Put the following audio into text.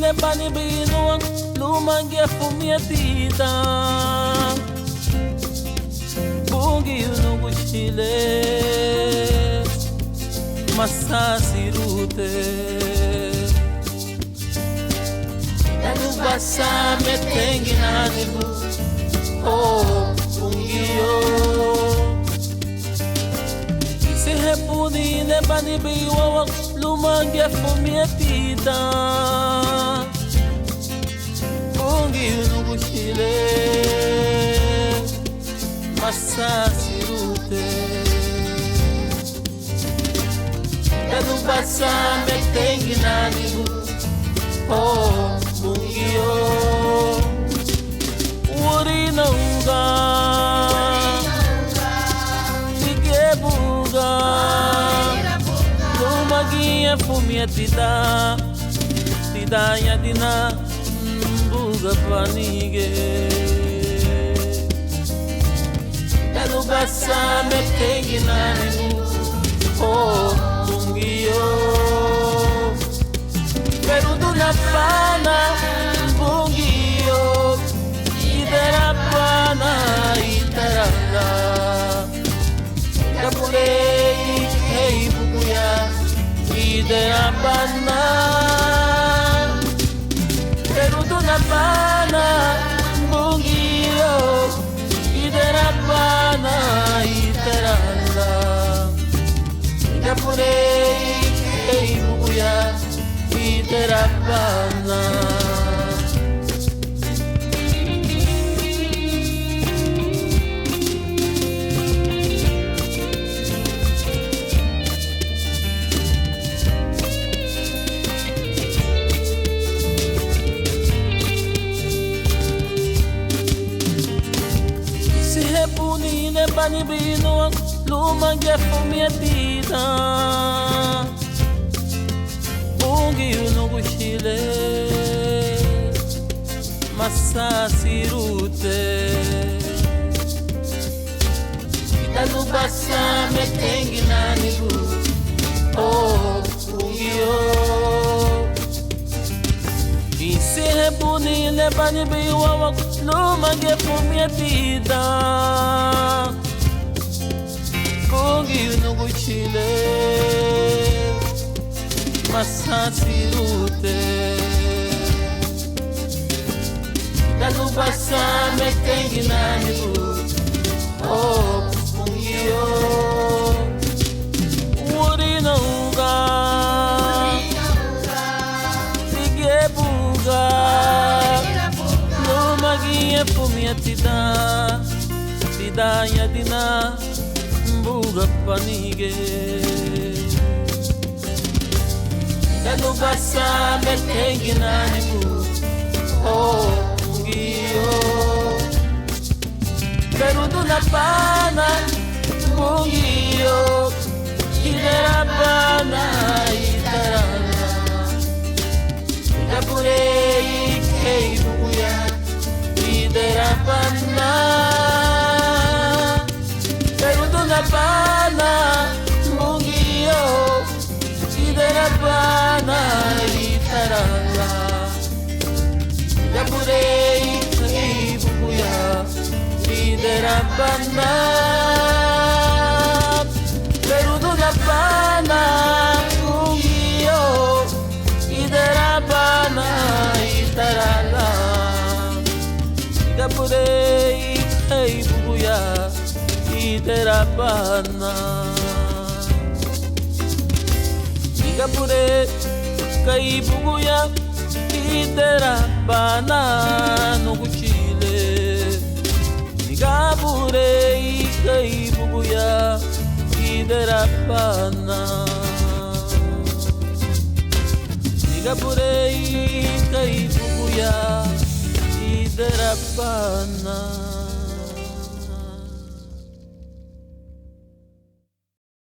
ne bani binuang lumagya fumiatita bungi unugushile masasirute Nubasa metengi nanibu oh bungio Sihepuni ne bani biwawak lumagya fumiatita bungi unugushile masasirute Nubasa metengi nanibu oh bungio Urina uga Sigebuga Lumagia fumia tida Tidanya dina Buga panige Nubasa metengi nanimu Oh bungio Pero do na pana bungio Idera pana itaranga Kapulei hei bukuya Idera pana Pero do na pana bungio Idera pana itaranga Kapulei hei bukuya Terapana Si hepuni ne bani bino lumagya fumiatita Bungi unugushile masasirute Itanubasa metengi nanibu oh bungio Isihebuni ne bani biwawak lumagya fumiatita Bungi unugushile masasirute Nubasa metengi nanibu oh bungio Urina uga Sigebuga Lumagia fumiatida Tidanya dina Buga panige Nubasa metengi nanibu oh bungio Pero do na pana bungio Idera pana itaranga Kapurei kei bukuya Idera pana Pero do na pana bungio Idera pana itaranga Kapurei kei bukuya Idera pana Pero do na pana bungio Idera pana itaranga Kapurei kei bukuya Idera pana Kapure kai buguya Idera pana nuguchile Kapure kai buguya Idera pana Kapure kai buguya Idera pana